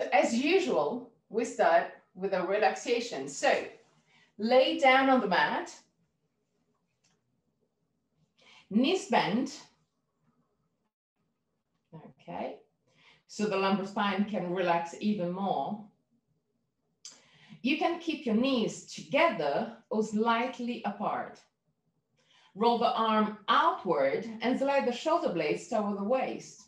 So as usual, we start with a relaxation. So lay down on the mat, knees bent. Okay, so the lumbar spine can relax even more. You can keep your knees together or slightly apart. Roll the arm outward and slide the shoulder blades toward the waist.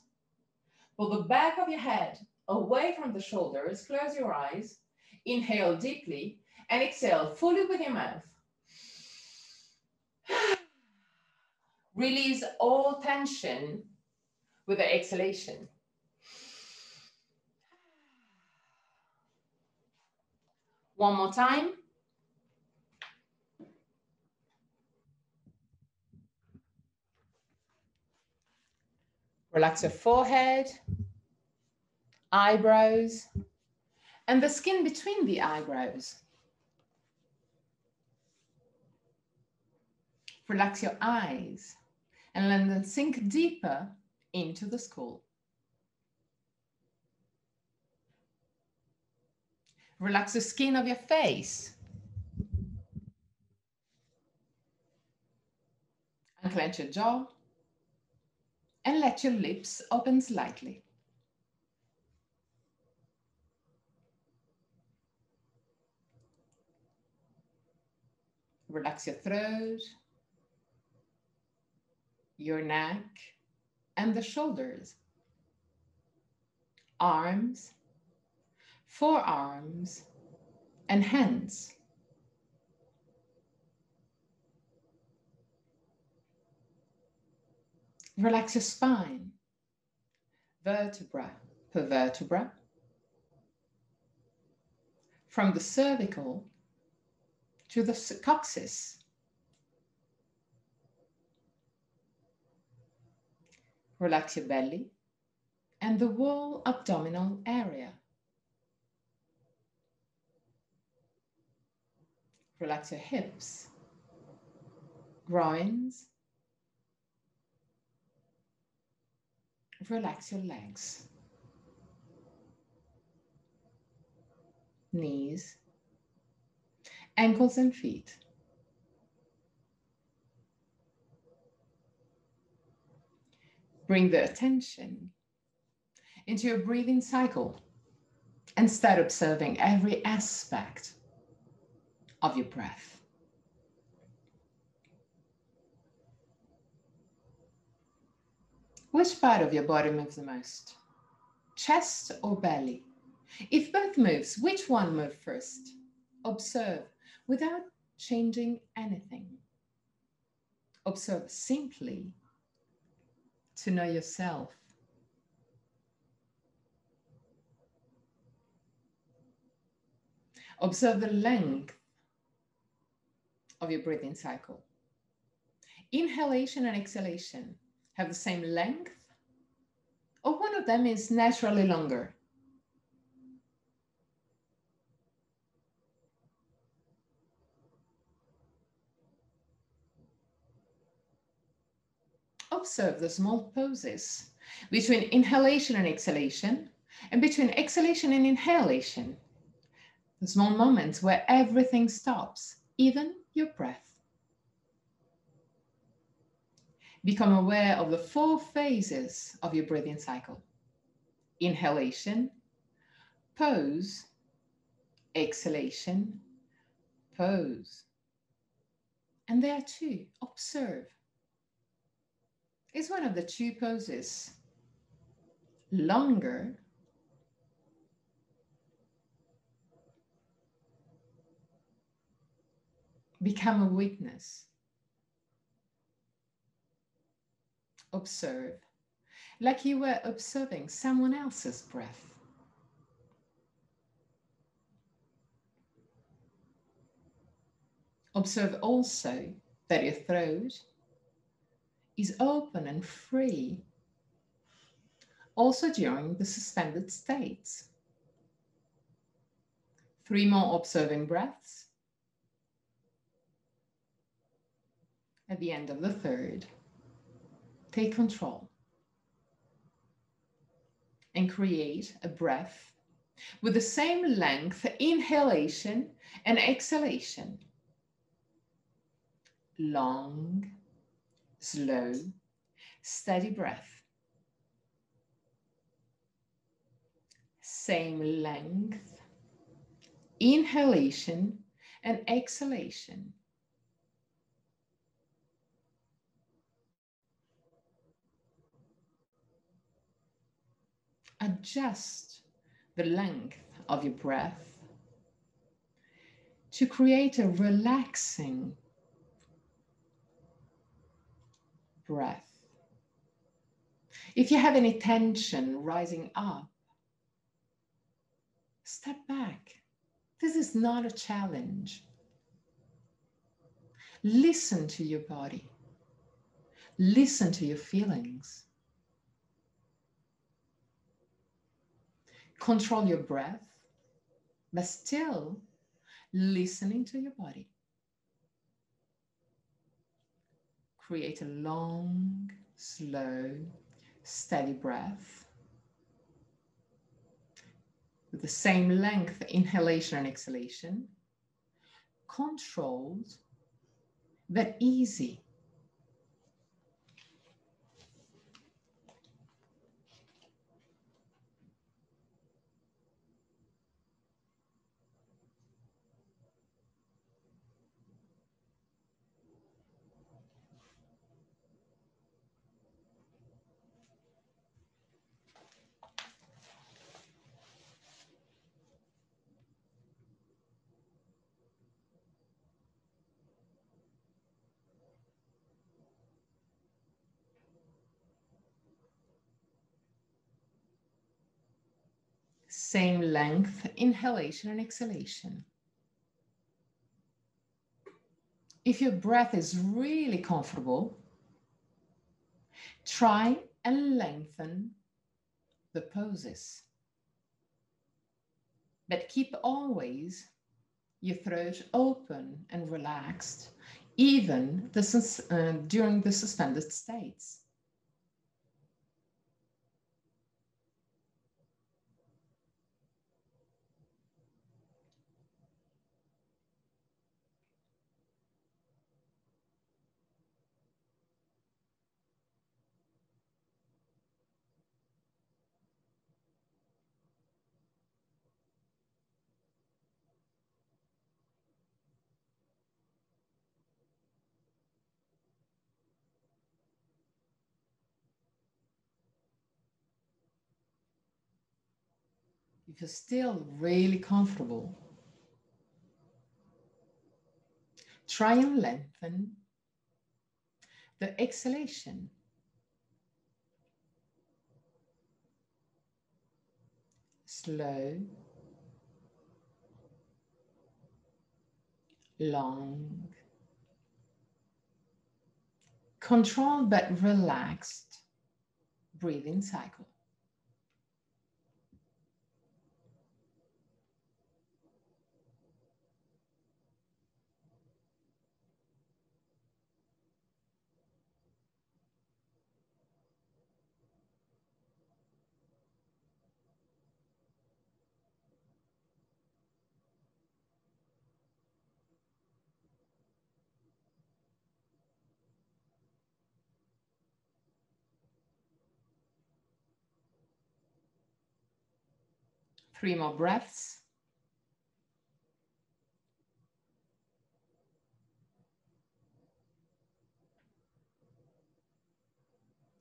Pull the back of your head away from the shoulders, close your eyes, inhale deeply, and exhale fully with your mouth. Release all tension with the exhalation. One more time. Relax your forehead, eyebrows, and the skin between the eyebrows. Relax your eyes and let them sink deeper into the skull. Relax the skin of your face. Unclench your jaw and let your lips open slightly. Relax your throat, your neck, and the shoulders, arms, forearms, and hands. Relax your spine, vertebra per vertebra, from the cervical to the coccyx. Relax your belly and the whole abdominal area. Relax your hips, groins. Relax your legs, knees, ankles and feet. Bring the attention into your breathing cycle and start observing every aspect of your breath. Which part of your body moves the most? Chest or belly? If both moves, which one moved first? Observe without changing anything. Observe simply to know yourself. Observe the length of your breathing cycle. Inhalation and exhalation have the same length, or one of them is naturally longer. Observe the small pauses between inhalation and exhalation, and between exhalation and inhalation. The small moments where everything stops, even your breath. Become aware of the 4 phases of your breathing cycle. Inhalation, pause, exhalation, pause. And there too, observe. Is one of the 2 poses longer become a witness? Observe, like you were observing someone else's breath. Observe also that your throat is open and free, also during the suspended states. 3 more observing breaths. At the end of the 3rd, take control and create a breath with the same length, inhalation and exhalation. Long, slow, steady breath. Same length, inhalation and exhalation. Adjust the length of your breath to create a relaxing breath. If you have any tension rising up, step back. This is not a challenge. Listen to your body. Listen to your feelings. Control your breath, but still listening to your body. Create a long, slow, steady breath with the same length, inhalation and exhalation, controlled but easy. Same length, inhalation and exhalation. If your breath is really comfortable, try and lengthen the poses. But keep always your throat open and relaxed, even during the suspended states. If you're still really comfortable, try and lengthen the exhalation. Slow, long, controlled but relaxed breathing cycle. Three more breaths.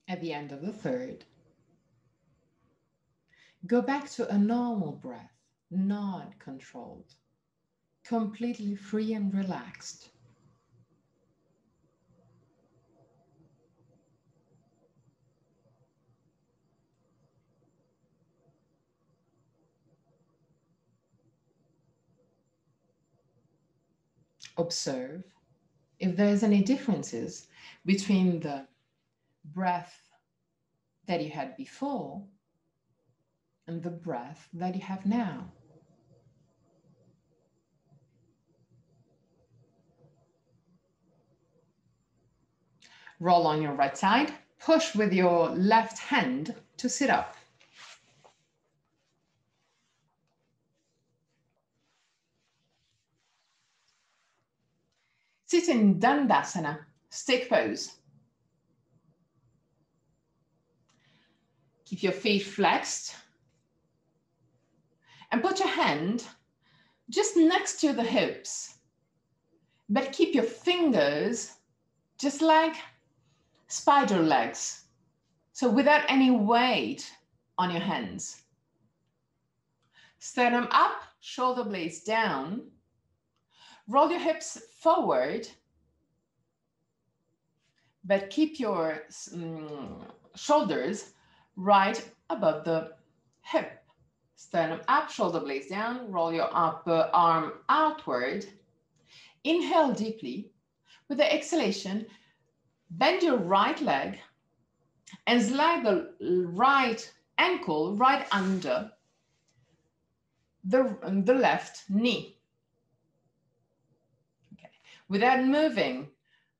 At the end of the third, go back to a normal breath, not controlled, completely free and relaxed. Observe if there's any differences between the breath that you had before and the breath that you have now. Roll on your right side, push with your left hand to sit up. Sit in Dandasana, stick pose. Keep your feet flexed. And put your hand just next to the hips. But keep your fingers just like spider legs. So without any weight on your hands. Sternum up, shoulder blades down. Roll your hips forward, but keep your shoulders right above the hip. Sternum up, shoulder blades down. Roll your upper arm outward. Inhale deeply. With the exhalation, bend your right leg and slide the right ankle right under the left knee. Okay. Without moving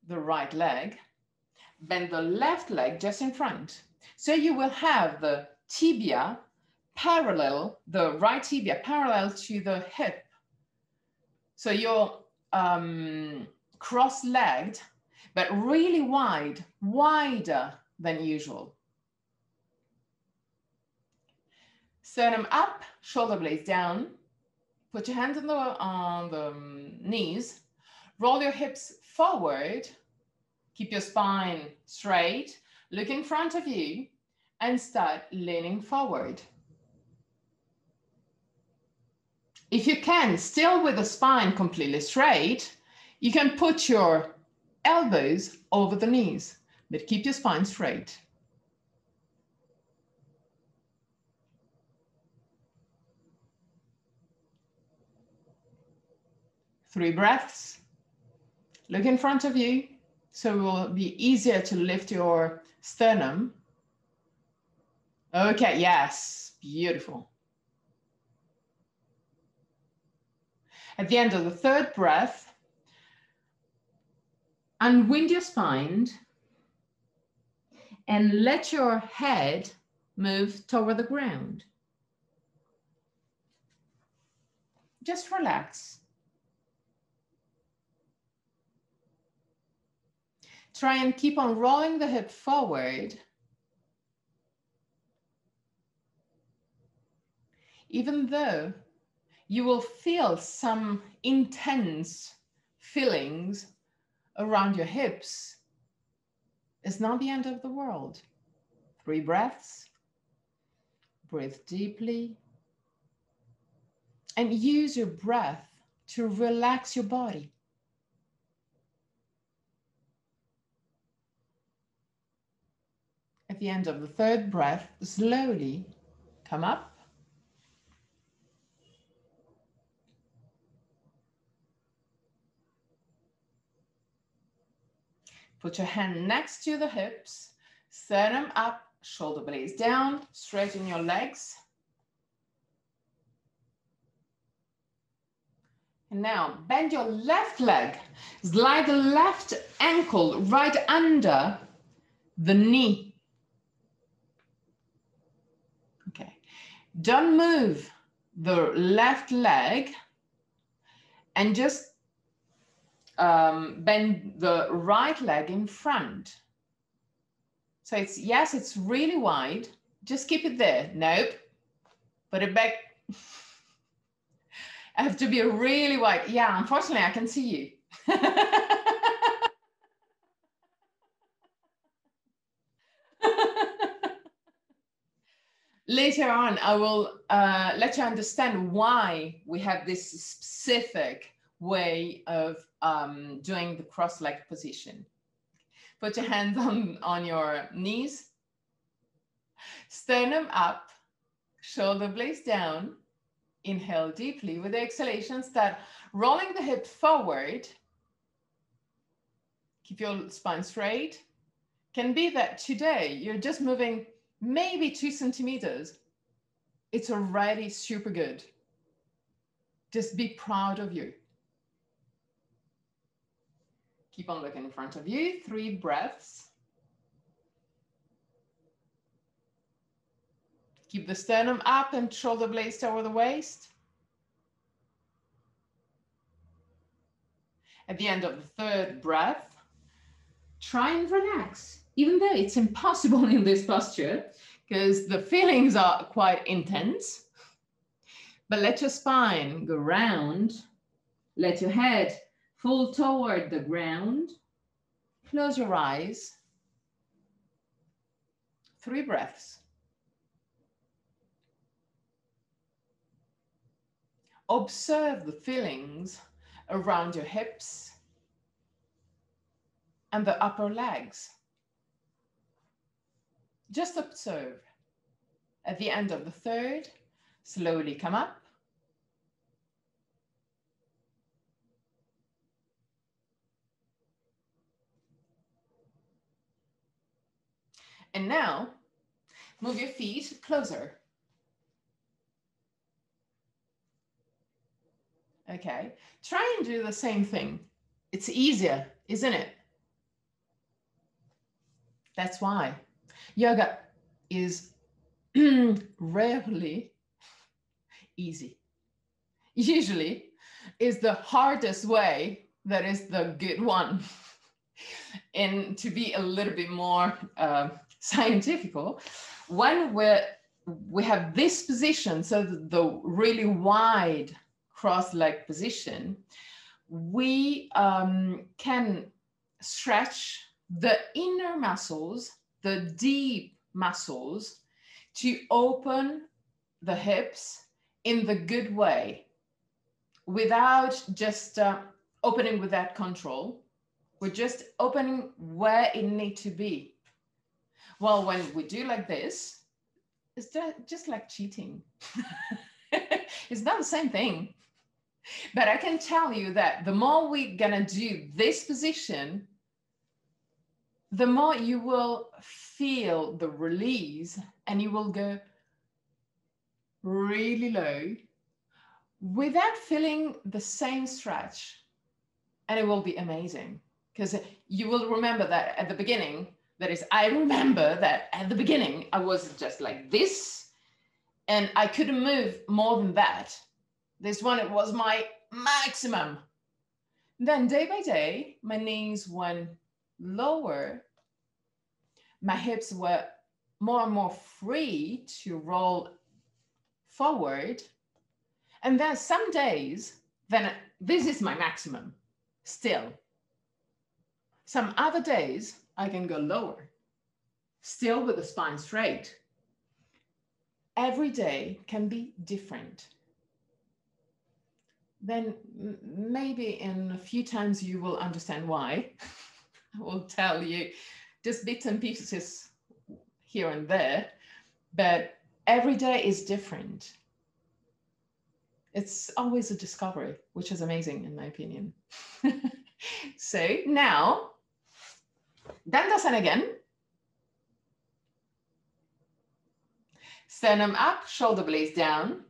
the right leg, bend the left leg just in front. So you will have the tibia parallel, the right tibia parallel to the hip. So you're cross-legged, but really wide, wider than usual. Sternum up, shoulder blades down. Put your hands on the knees. Roll your hips forward. Keep your spine straight. Look in front of you and start leaning forward. If you can, still with the spine completely straight, you can put your elbows over the knees, but keep your spine straight. Three breaths. Look in front of you, so it will be easier to lift your sternum. Okay, yes, beautiful. At the end of the third breath, unwind your spine and let your head move toward the ground. Just relax. Try and keep on rolling the hip forward. Even though you will feel some intense feelings around your hips, it's not the end of the world. 3 breaths. Breathe deeply. And use your breath to relax your body. At the end of the third breath, slowly come up. Put your hand next to the hips, sternum up, shoulder blades down, straighten your legs. And now bend your left leg, slide the left ankle right under the knee. Okay, don't move the left leg and just bend the right leg in front. So it's, yes, it's really wide. Just keep it there. Nope. Put it back. I have to be really wide. Yeah, unfortunately, I can see you. Later on, I will let you understand why we have this specific way of doing the cross-leg position. Put your hands on your knees, sternum up, shoulder blades down. Inhale deeply. With the exhalation, start rolling the hip forward. Keep your spine straight. Can be that today you're just moving maybe 2 centimeters. It's already super good. Just be proud of you. Keep on looking in front of you. 3 breaths. Keep the sternum up and shoulder blades toward the waist. At the end of the third breath, try and relax, even though it's impossible in this posture because the feelings are quite intense. But let your spine go round. Let your head fall toward the ground. Close your eyes. 3 breaths. Observe the feelings around your hips and the upper legs. Just observe. At the end of the third, slowly come up. And now, move your feet closer. Okay, try and do the same thing. It's easier, isn't it? That's why yoga is rarely easy. Usually is the hardest way that is the good one. And to be a little bit more scientifical, when we have this position, so the really wide cross-leg position, we can stretch the inner muscles, the deep muscles, to open the hips in the good way, without just opening without control. We're just opening where it needs to be. Well, when we do like this, it's just like cheating. It's not the same thing. But I can tell you that the more we're gonna do this position, the more you will feel the release, and you will go really low without feeling the same stretch. And it will be amazing, because you will remember that at the beginning, that is, I remember that at the beginning, I was just like this, and I couldn't move more than that. This one, it was my maximum. Then day by day, my knees went lower. My hips were more and more free to roll forward. And then some days, then this is my maximum still. Some other days, I can go lower, still with the spine straight. Every day can be different. Then maybe in a few times you will understand why. I will tell you just bits and pieces here and there, but every day is different. It's always a discovery, which is amazing in my opinion. So now, Dandasana again. Sternum up, shoulder blades down.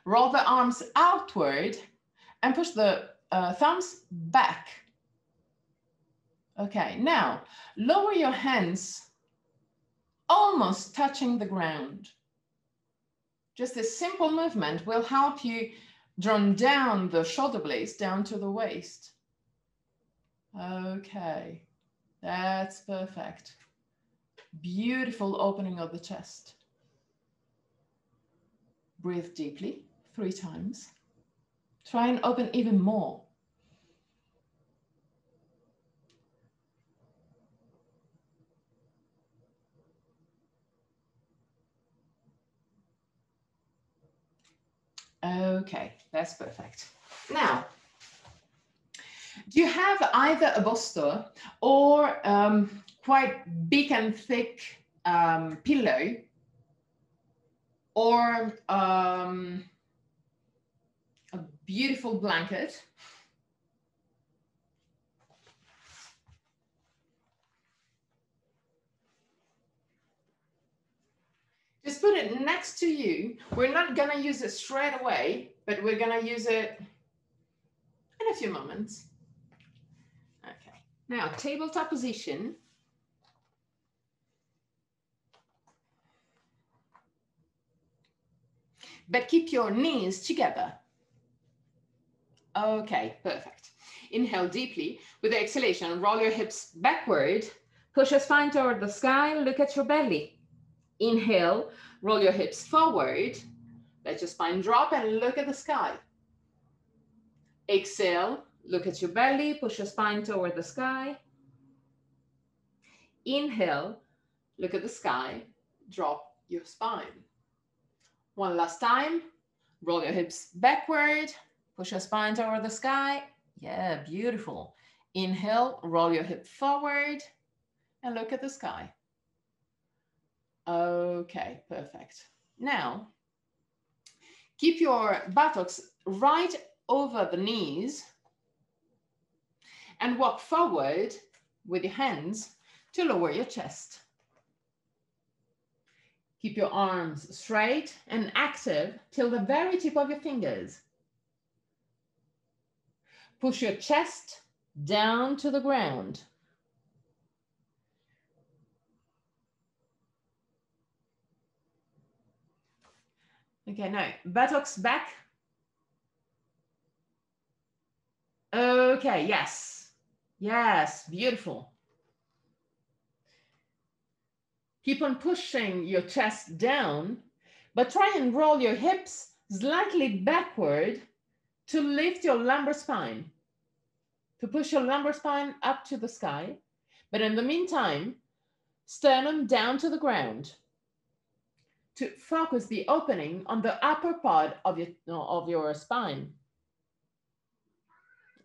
Roll the arms outward and push the thumbs back. Okay, now lower your hands almost touching the ground. Just this simple movement will help you draw down the shoulder blades down to the waist. Okay, that's perfect. Beautiful opening of the chest. Breathe deeply 3 times. Try and open even more. Okay, that's perfect. Now, do you have either a bolster or quite big and thick pillow, or a beautiful blanket? Just put it next to you. We're not gonna use it straight away, but we're gonna use it in a few moments. Okay, now tabletop position. But keep your knees together. Okay, perfect. Inhale deeply. With the exhalation, roll your hips backward. Push your spine toward the sky. Look at your belly. Inhale, roll your hips forward. Let your spine drop and look at the sky. Exhale, look at your belly. Push your spine toward the sky. Inhale, look at the sky. Drop your spine. One last time. Roll your hips backward. Push your spine toward the sky. Yeah, beautiful. Inhale, roll your hip forward and look at the sky. Okay, perfect. Now, keep your buttocks right over the knees and walk forward with your hands to lower your chest. Keep your arms straight and active till the very tip of your fingers. Push your chest down to the ground. Okay, now buttocks back. Okay, yes. Yes, beautiful. Keep on pushing your chest down, but try and roll your hips slightly backward to lift your lumbar spine, to push your lumbar spine up to the sky. But in the meantime, sternum down to the ground to focus the opening on the upper part of your spine.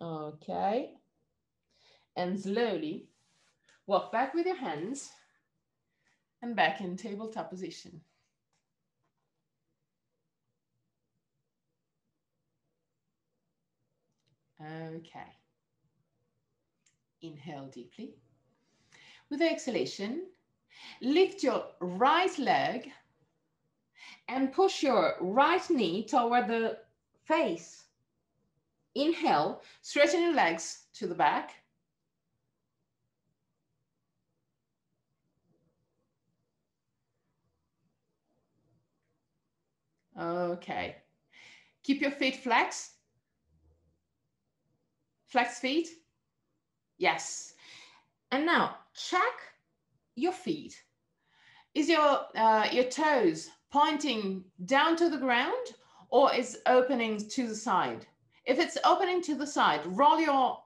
Okay. And slowly walk back with your hands and back in tabletop position. Okay. Inhale deeply. With the exhalation, lift your right leg and push your right knee toward the face. Inhale, straighten your legs to the back. Okay. Keep your feet flexed. Flex feet. Yes. And now check your feet. Is your toes pointing down to the ground or is opening to the side? If it's opening to the side, roll your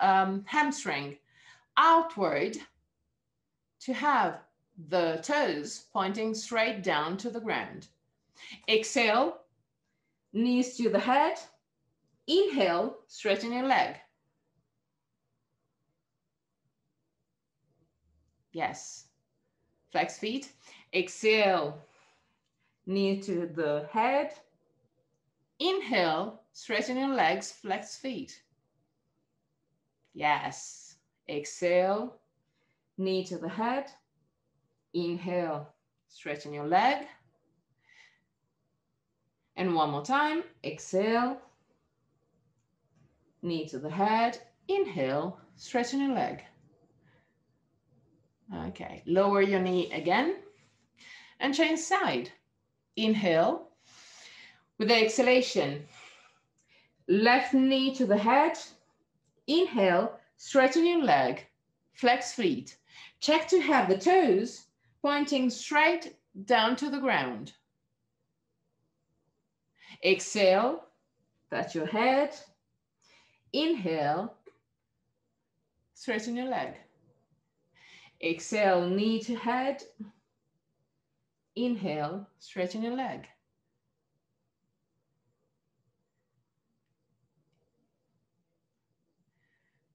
hamstring outward to have the toes pointing straight down to the ground. Exhale, knees to the head. Inhale, straighten your leg. Yes. Flex feet. Exhale, knee to the head. Inhale, straighten your legs, flex feet. Yes. Exhale, knee to the head. Inhale, straighten your leg. And one more time. Exhale, knee to the head. Inhale, straighten your leg. Okay, lower your knee again and change side. Inhale. With the exhalation, left knee to the head. Inhale, straighten your leg, flex feet. Check to have the toes pointing straight down to the ground. Exhale, touch your head. Inhale, straighten your leg. Exhale, knee to head. Inhale, straighten your leg.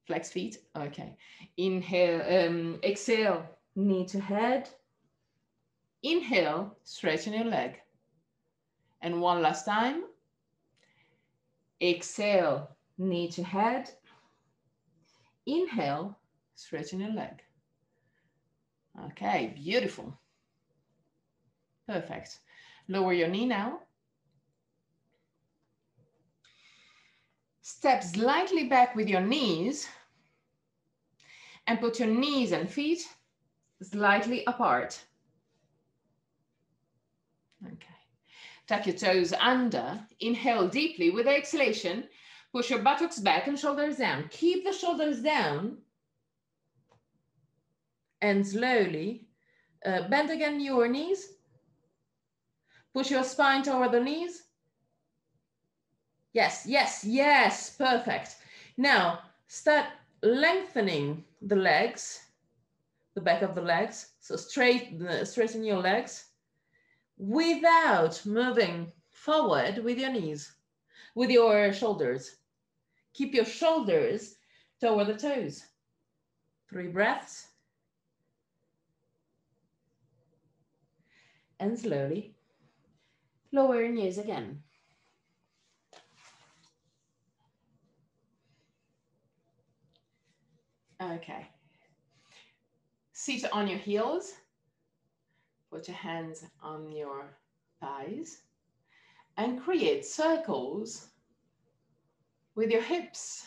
Flex feet, okay. Inhale, exhale, knee to head. Inhale, straighten your leg. And one last time. Exhale, knee to head. Inhale, straighten your leg. Okay, beautiful. Perfect. Lower your knee now. Step slightly back with your knees and put your knees and feet slightly apart. Okay. Tuck your toes under. Inhale deeply with the exhalation. Push your buttocks back and shoulders down. Keep the shoulders down. And slowly bend again your knees. Push your spine toward the knees. Yes, yes, yes, perfect. Now start lengthening the legs, the back of the legs. So straighten your legs without moving forward with your knees, with your shoulders. Keep your shoulders toward the toes. 3 breaths. And slowly lower your knees again. Okay. Sit on your heels. Put your hands on your thighs and create circles with your hips.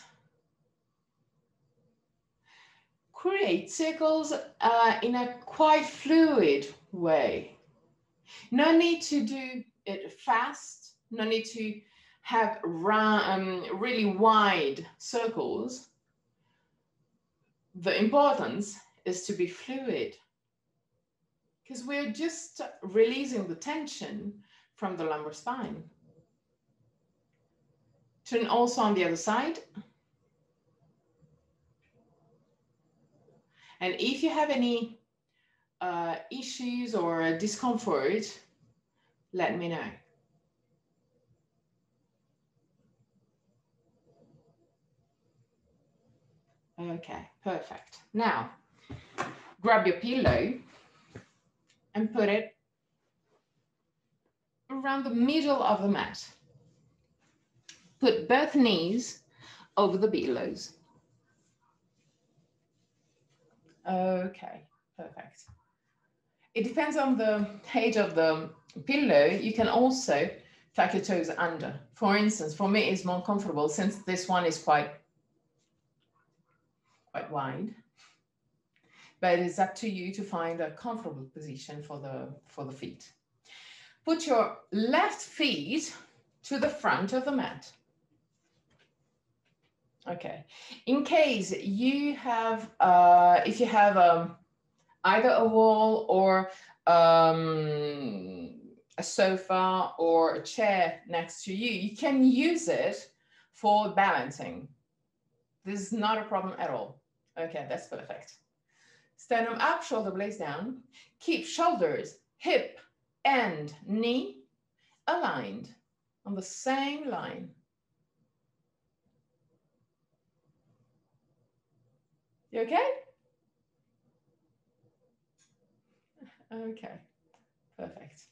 Create circles in a quite fluid way. No need to do it fast. No need to have really wide circles. The importance is to be fluid, because we're just releasing the tension from the lumbar spine. Turn also on the other side. And if you have any issues or discomfort, let me know. Okay, perfect. Now, grab your pillow and put it around the middle of the mat. Put both knees over the pillows. Okay, perfect. It depends on the height of the pillow. You can also tuck your toes under. For instance, for me, it's more comfortable since this one is quite wide. But it's up to you to find a comfortable position for the feet. Put your left feet to the front of the mat. Okay. In case you have, if you have either a wall or a sofa or a chair next to you, you can use it for balancing. This is not a problem at all. Okay, that's perfect. Sternum up, shoulder blades down. Keep shoulders, hip, and knee aligned on the same line. You okay? Okay, perfect.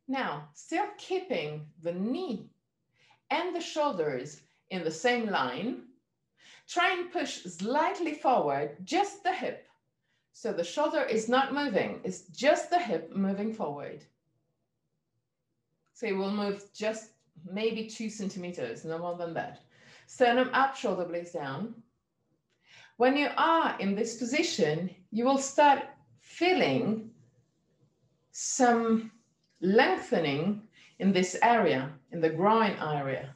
Now, still keeping the knee and the shoulders in the same line, try and push slightly forward, just the hip. So the shoulder is not moving, it's just the hip moving forward. So it will move just maybe 2 centimeters, no more than that. Sternum up, shoulder blades down. When you are in this position, you will start feeling some lengthening in this area, in the groin area.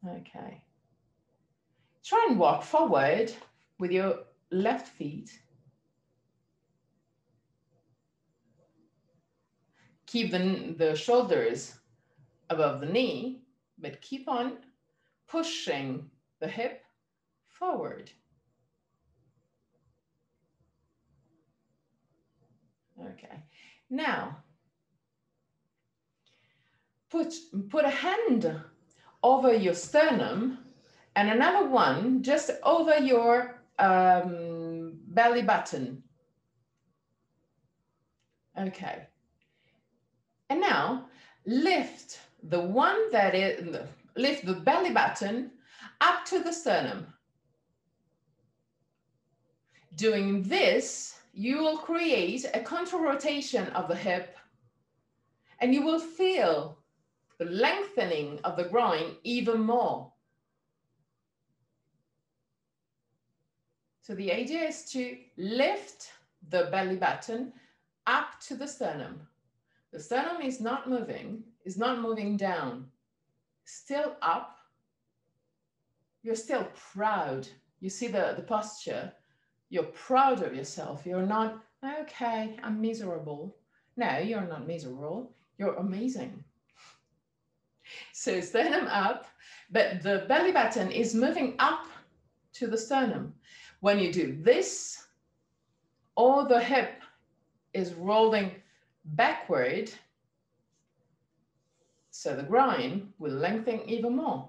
Okay. Try and walk forward with your left feet. Keep the shoulders above the knee, but keep on pushing the hip forward. Okay. Now, put a hand over your sternum and another one just over your belly button. Okay. And now lift the one that is, lift the belly button up to the sternum. Doing this, you will create a contour rotation of the hip and you will feel the lengthening of the groin even more. So the idea is to lift the belly button up to the sternum. The sternum is not moving down. still up. You're still proud. You see the posture. You're proud of yourself. You're not, okay, I'm miserable. No, you're not miserable. You're amazing. So sternum up, but the belly button is moving up to the sternum. When you do this, or the hip is rolling backward, so the groin will lengthen even more.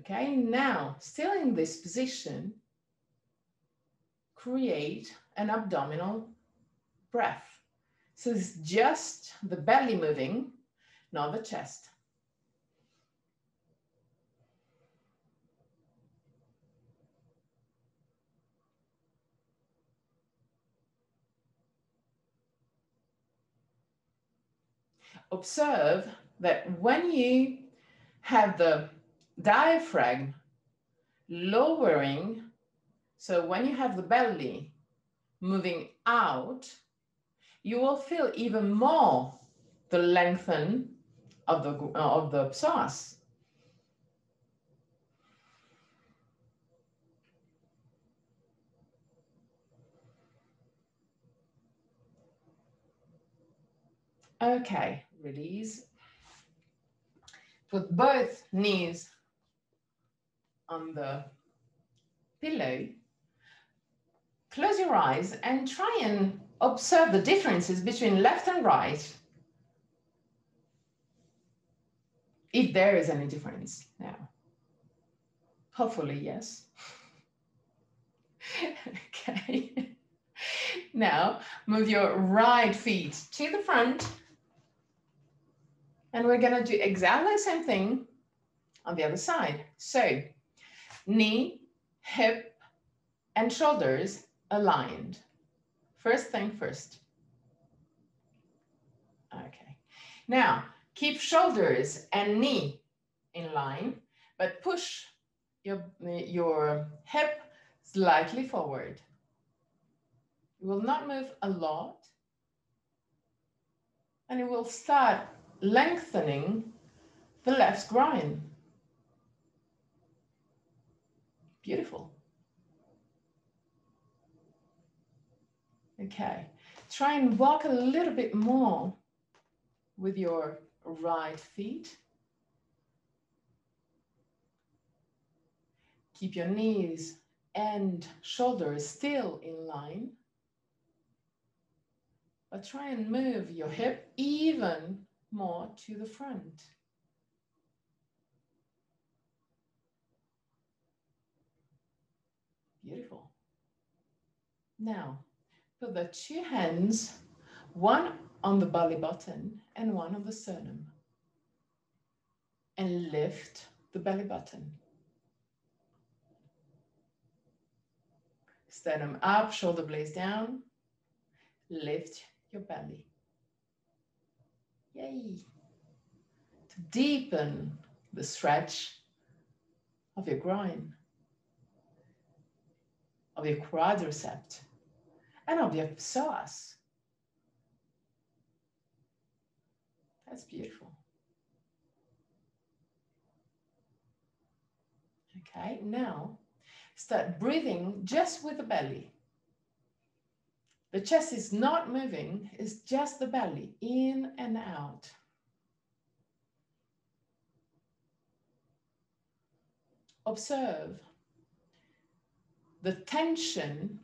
Okay, now, still in this position, create an abdominal breath. So it's just the belly moving, not the chest. Observe that when you have the diaphragm lowering, so when you have the belly moving out, you will feel even more the lengthen of the psoas. Okay, release. Put both knees on the pillow. Close your eyes and try and observe the differences between left and right. If there is any difference now. Hopefully, yes. Okay. Now, move your right feet to the front. And we're going to do exactly the same thing on the other side. So, knee, hip, and shoulders aligned. First thing first. Okay. Now, keep shoulders and knee in line, but push your hip slightly forward. You will not move a lot, and it will start lengthening the left groin. Beautiful. Okay, try and walk a little bit more with your right feet. Keep your knees and shoulders still in line, but try and move your hip even more to the front. Beautiful. Now, put the two hands, one on the belly button and one on the sternum, and lift the belly button. Sternum up, shoulder blades down, lift your belly. Yay! To deepen the stretch of your groin, of your quadriceps, and of your psoas. That's beautiful. Okay, now start breathing just with the belly. The chest is not moving, it's just the belly, in and out. Observe the tension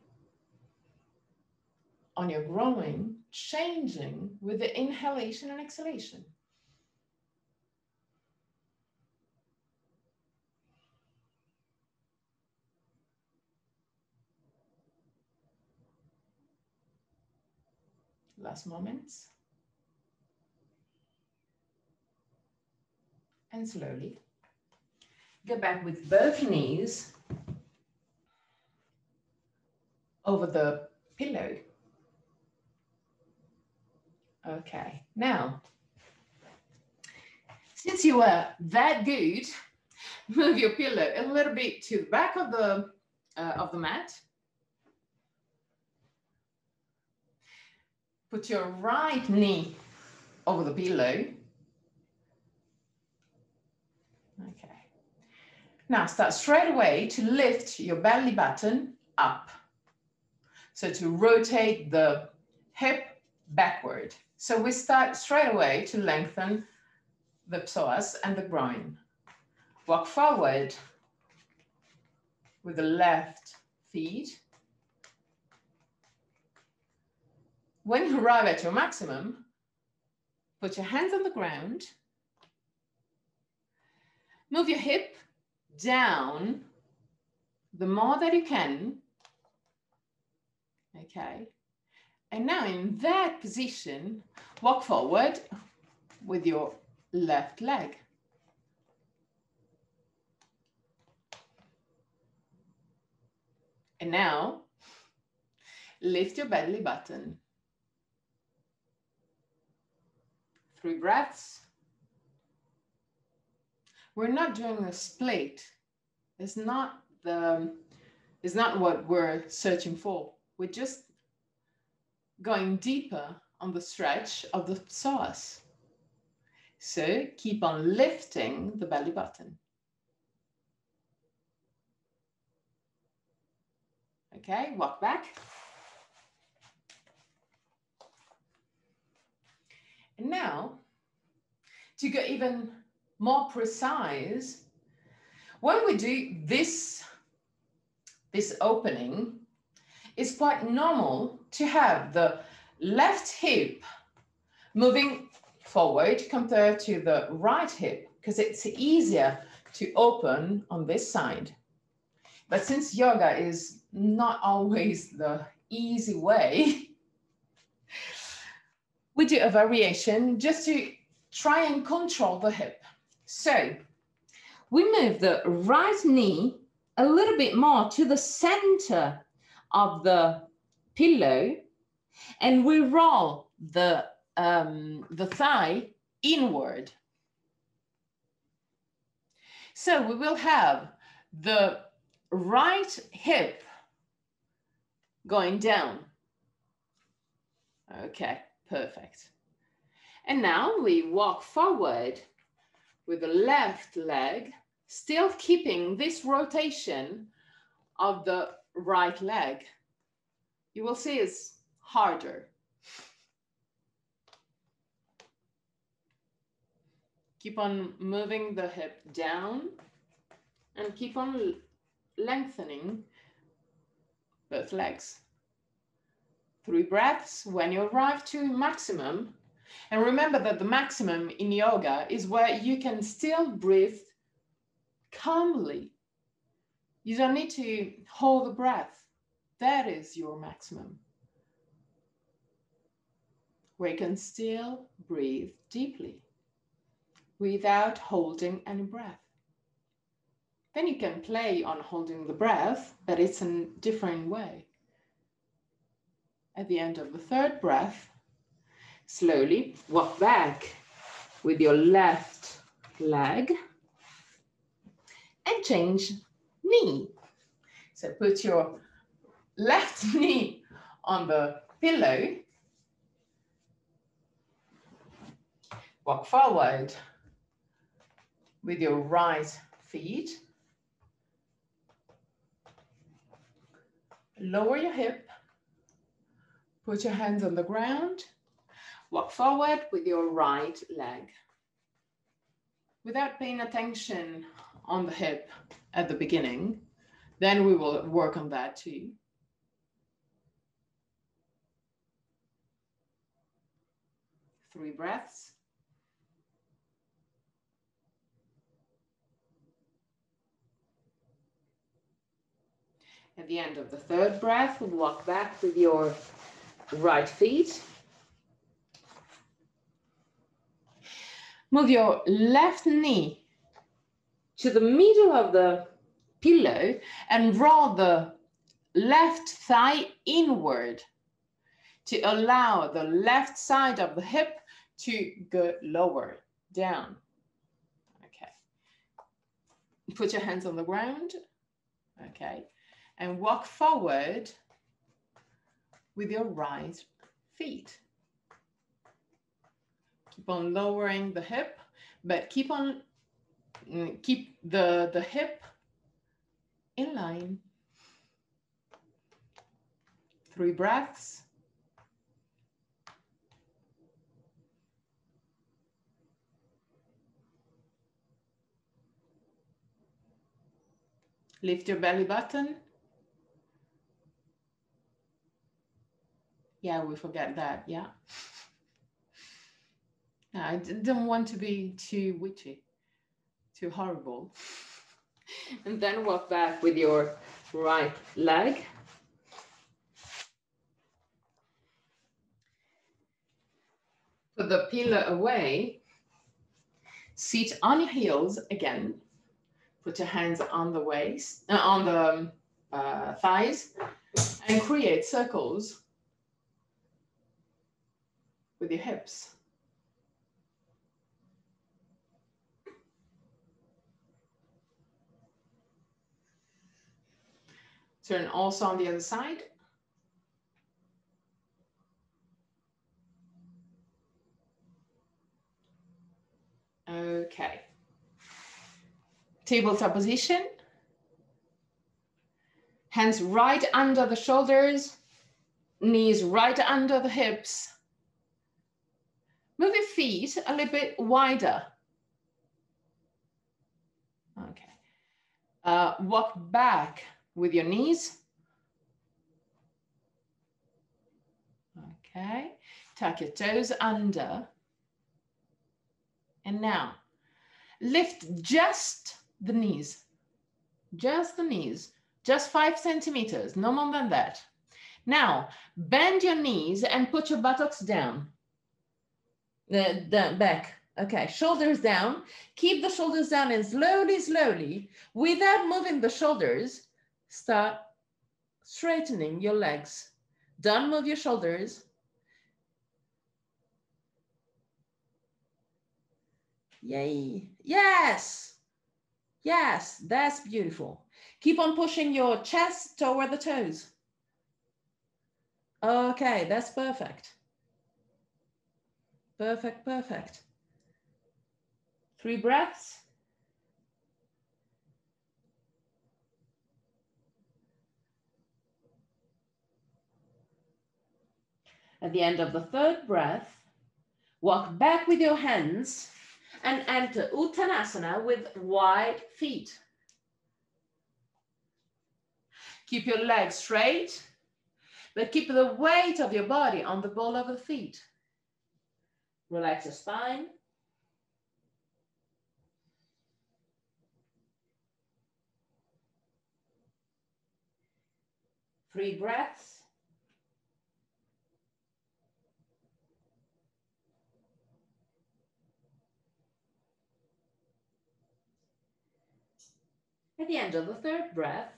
on your groin changing with the inhalation and exhalation. Last moments. And slowly go back with both knees over the pillow. Okay, now, since you were that good, move your pillow a little bit to the back of the mat. Put your right knee over the pillow Now start straight away to lift your belly button up. So to rotate the hip backward. So we start straight away to lengthen the psoas and the groin. Walk forward with the left feet. When you arrive at your maximum, put your hands on the ground. Move your hip down the more that you can. Okay. And now in that position, walk forward with your left leg. And now, lift your belly button. 3 breaths. We're not doing a split. It's not what we're searching for. We're just going deeper on the stretch of the psoas. So keep on lifting the belly button. Okay, walk back. And now, to go even more precise, when we do this opening, it's quite normal to have the left hip moving forward compared to the right hip, because it's easier to open on this side. But since yoga is not always the easy way, we do a variation just to try and control the hip. So we move the right knee a little bit more to the center of the pillow, and we roll the thigh inward. So we will have the right hip going down. Okay, perfect. And now we walk forward with the left leg, still keeping this rotation of the right leg. You will see it's harder. Keep on moving the hip down and keep on lengthening both legs. 3 breaths. When you arrive to maximum, and remember that the maximum in yoga is where you can still breathe calmly. You don't need to hold the breath. That is your maximum, where you can still breathe deeply without holding any breath. Then you can play on holding the breath, but it's a different way. At the end of the 3rd breath, slowly walk back with your left leg and change knee. So put your left knee on the pillow, walk forward with your right feet, lower your hip, put your hands on the ground, walk forward with your right leg without paying attention on the hip at the beginning. Then we will work on that too. Three breaths. At the end of the 3rd breath, walk back with your right feet. Move your left knee to the middle of the pillow and roll the left thigh inward to allow the left side of the hip to go lower, down. Okay. Put your hands on the ground. Okay. And walk forward with your right feet. Keep on lowering the hip, but keep the hip in line. 3 breaths. Lift your belly button. Yeah, we forget that, yeah. I don't want to be too witchy, too horrible. And then walk back with your right leg. Put the pillow away. Sit on your heels again. Put your hands on the waist, on the thighs, and create circles with your hips. Turn also on the other side. Okay. Tabletop position. Hands right under the shoulders, knees right under the hips. Move your feet a little bit wider. Okay. Walk back with your knees. Okay. Tuck your toes under. And now, lift just the knees. Just the knees. Just 5 centimeters, no more than that. Now, bend your knees and put your buttocks down. Back. Okay, shoulders down. Keep the shoulders down and slowly, slowly, without moving the shoulders, start straightening your legs. Don't move your shoulders. Yay. Yes. Yes, that's beautiful. Keep on pushing your chest toward the toes. Okay, that's perfect. Perfect, perfect. 3 breaths. At the end of the 3rd breath, walk back with your hands and enter Uttanasana with wide feet. Keep your legs straight, but keep the weight of your body on the ball of the feet. Relax your spine. Three breaths. At the end of the 3rd breath,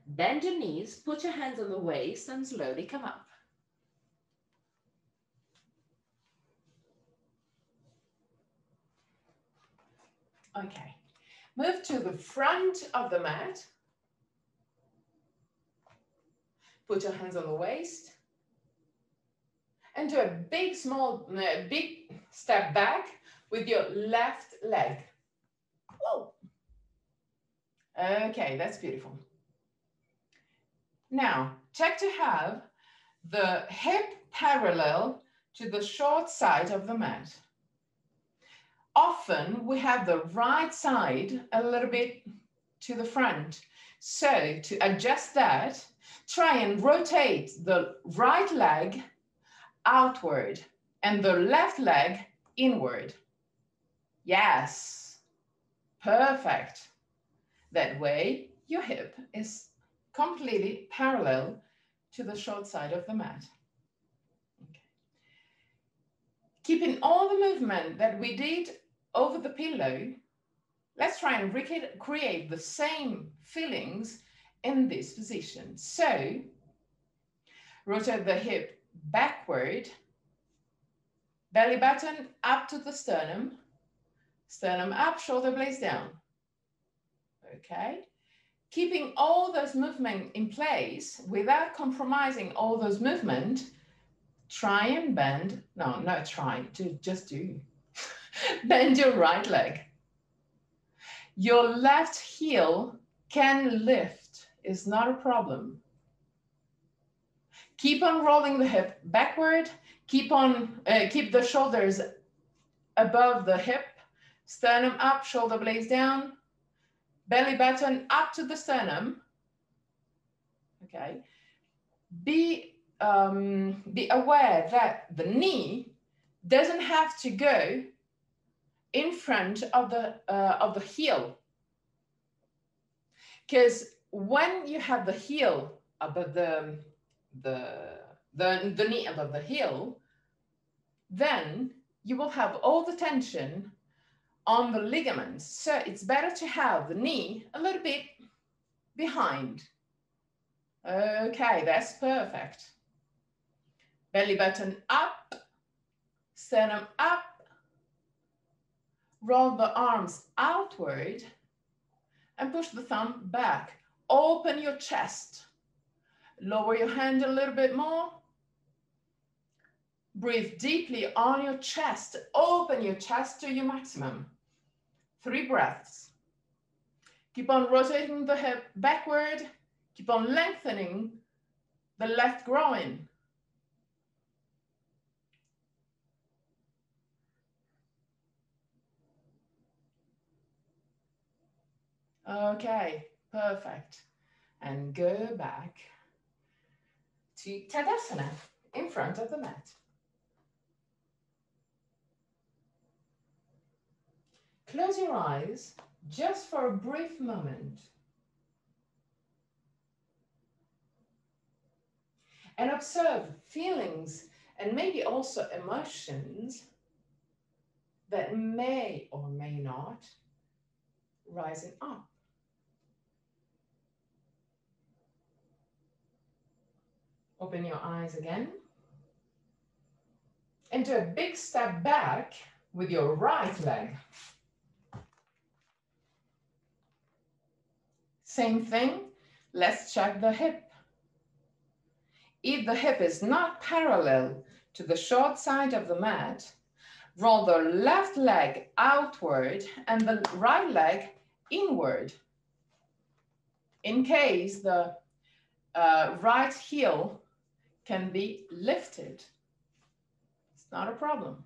bend your knees, put your hands on the waist, and slowly come up. Okay, move to the front of the mat. Put your hands on the waist. And do a big step back with your left leg. Whoa. Okay, that's beautiful. Now, check to have the hip parallel to the short side of the mat. Often we have the right side a little bit to the front. So to adjust that, try and rotate the right leg outward and the left leg inward. Yes, perfect. That way, your hip is completely parallel to the short side of the mat. Okay. Keeping all the movement that we did over the pillow, let's try and recreate the same feelings in this position. So, rotate the hip backward, belly button up to the sternum, sternum up, shoulder blades down. Okay, keeping all those movements in place without compromising all those movements, try and bend, not try, just do. Bend your right leg. Your left heel can lift is not a problem. Keep on rolling the hip backward. Keep the shoulders above the hip. Sternum up, shoulder blades down. Belly button up to the sternum. Okay. Be aware that the knee doesn't have to go in front of the heel. Because when you have the heel above the knee above the heel, then you will have all the tension on the ligaments. So it's better to have the knee a little bit behind. Okay, that's perfect. Belly button up, sternum up, roll the arms outward and push the thumb back. Open your chest. Lower your hand a little bit more. Breathe deeply on your chest. Open your chest to your maximum. 3 breaths. Keep on rotating the hip backward. Keep on lengthening the left groin. Okay, perfect. And go back to Tadasana in front of the mat. Close your eyes just for a brief moment. And observe feelings and maybe also emotions that may or may not rising up. Open your eyes again. And do a big step back with your right leg. Same thing, let's check the hip. If the hip is not parallel to the short side of the mat, roll the left leg outward and the right leg inward. In case the right heel can be lifted. It's not a problem.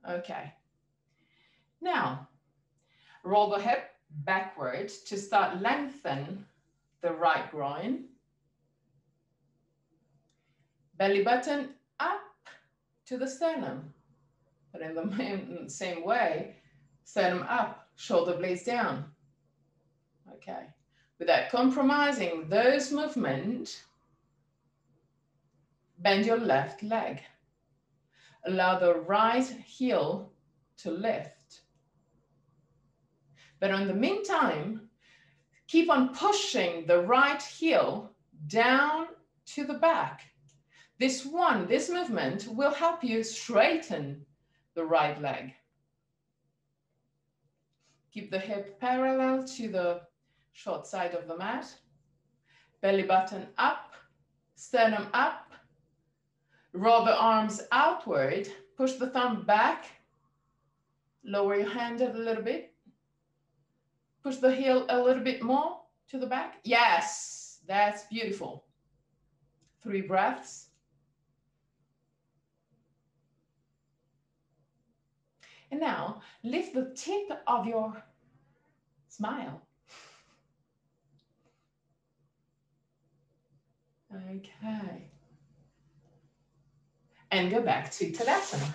Okay. Now, roll the hip backward to start lengthen the right groin. Belly button up to the sternum. But in the same way, sternum up, shoulder blades down. Okay. Without compromising those movements, bend your left leg. Allow the right heel to lift. But in the meantime, keep on pushing the right heel down to the back. This movement will help you straighten the right leg. Keep the hip parallel to the short side of the mat. Belly button up, sternum up. Roll the arms outward, push the thumb back. Lower your hand a little bit. Push the heel a little bit more to the back. Yes, that's beautiful. 3 breaths. And now lift the tip of your smile. Okay. And go back to Tadasana.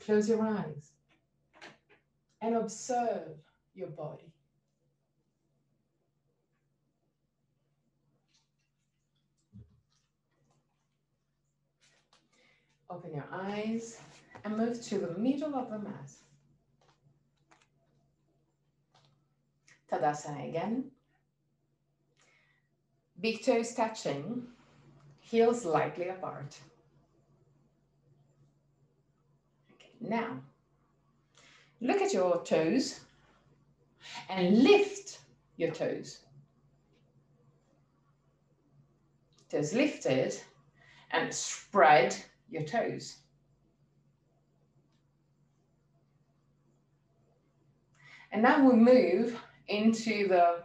Close your eyes and observe your body. Open your eyes and move to the middle of the mat. Tadasana again. Big toes touching, heels slightly apart. Okay, now, look at your toes and lift your toes. Toes lifted and spread your toes. And now we move into the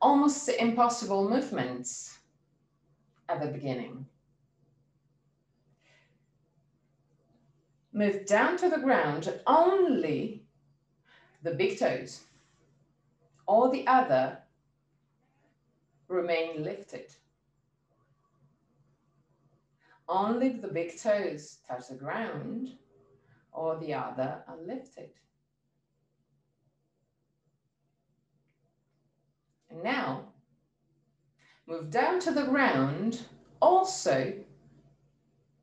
almost impossible movements at the beginning. Move down to the ground, only the big toes. All the other remain lifted. Only the big toes touch the ground, or the other are lifted. And now, move down to the ground, also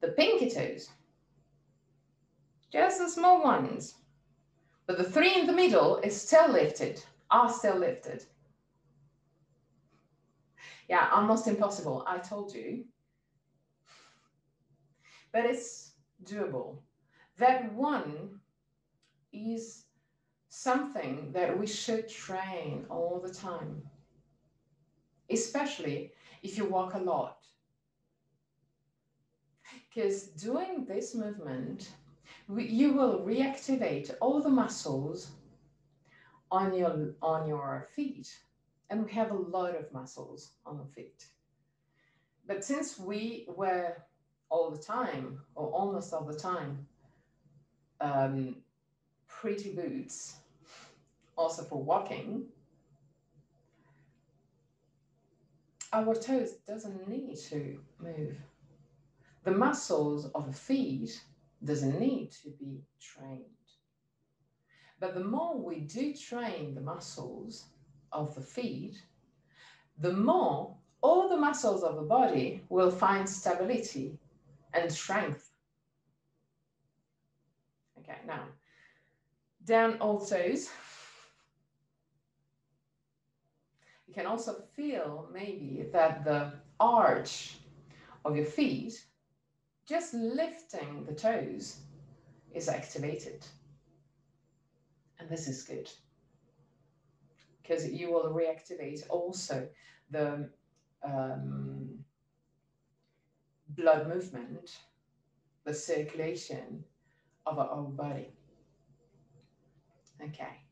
the pinky toes. Just the small ones. But the three in the middle is still lifted, are still lifted. Yeah, almost impossible, I told you. But it's doable. That one is something that we should train all the time, especially if you walk a lot. Because doing this movement, you will reactivate all the muscles on your feet. And we have a lot of muscles on the feet. But since we wear all the time, or almost all the time, pretty boots, also for walking, our toes doesn't need to move. The muscles of the feet doesn't need to be trained. But the more we do train the muscles of the feet, the more all the muscles of the body will find stability and strength. Okay, now, down all toes. You can also feel maybe that the arch of your feet, just lifting the toes, is activated. And this is good, because you will reactivate also the blood movement, the circulation of our whole body. Okay.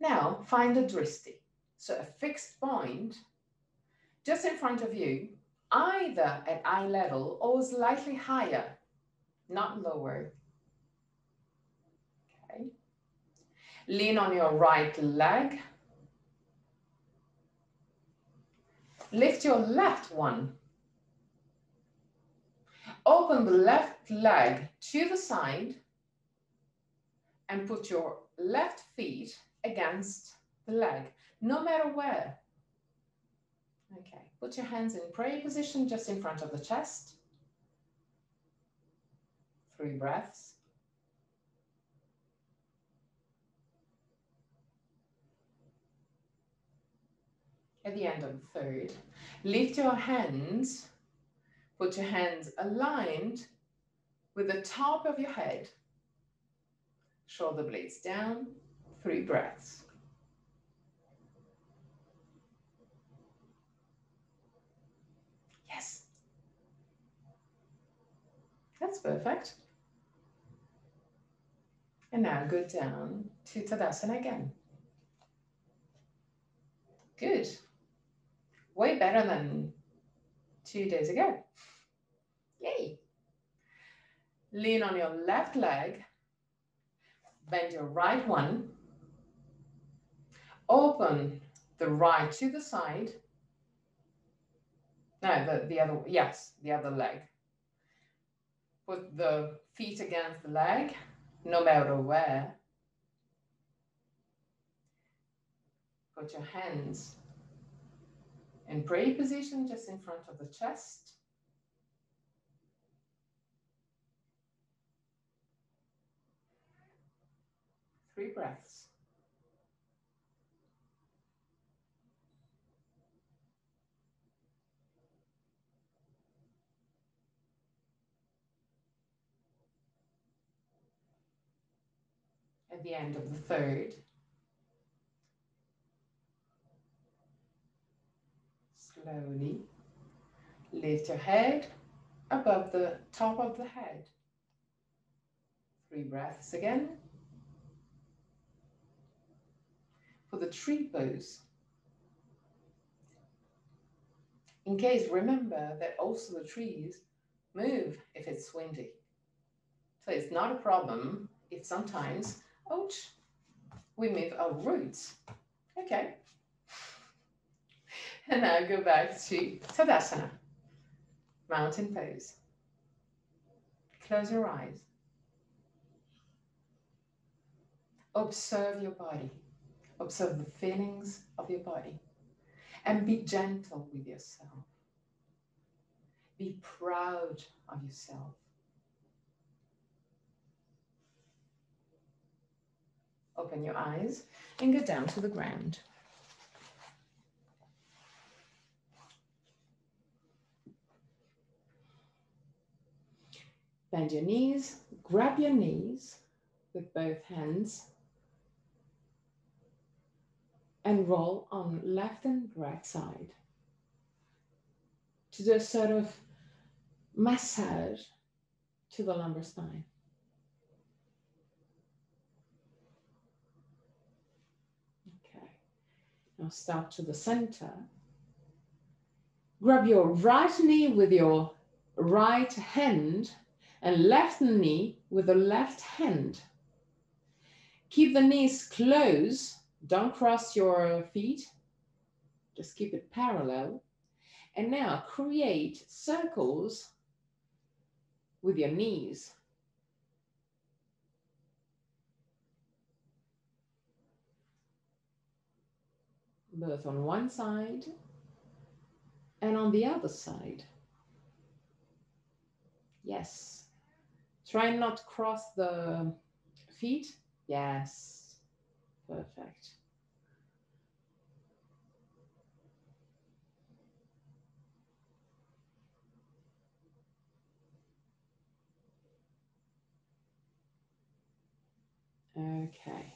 Now find a dristi. So a fixed point just in front of you, either at eye level or slightly higher, not lower. Okay. Lean on your right leg. Lift your left one. Open the left leg to the side and put your left feet against the leg, no matter where. Okay, put your hands in prayer position just in front of the chest. 3 breaths. At the end of the third, lift your hands, put your hands aligned with the top of your head. Shoulder blades down, 3 breaths. Yes. That's perfect. And now go down to Tadasana again. Good. Way better than 2 days ago. Yay. Lean on your left leg. Bend your right one. Open the right to the side. No, the other, yes, the other leg. Put the feet against the leg, no matter where. Put your hands in prayer position just in front of the chest. Three breaths. At the end of the third, slowly lift your head above the top of the head. 3 breaths again. for the tree pose. In case, remember that also the trees move if it's windy. So it's not a problem if sometimes, ouch, we move our roots. Okay. And now go back to Tadasana, mountain pose. Close your eyes. Observe your body. Observe the feelings of your body. And be gentle with yourself. Be proud of yourself. Open your eyes and go down to the ground. Bend your knees, grab your knees with both hands and roll on left and right side to do a sort of massage to the lumbar spine. Okay, now start to the center. Grab your right knee with your right hand and left knee with the left hand. Keep the knees close. Don't cross your feet. Just keep it parallel. And now create circles with your knees. Both on one side and on the other side. Yes. Try not to cross the feet. Yes. Perfect. Okay.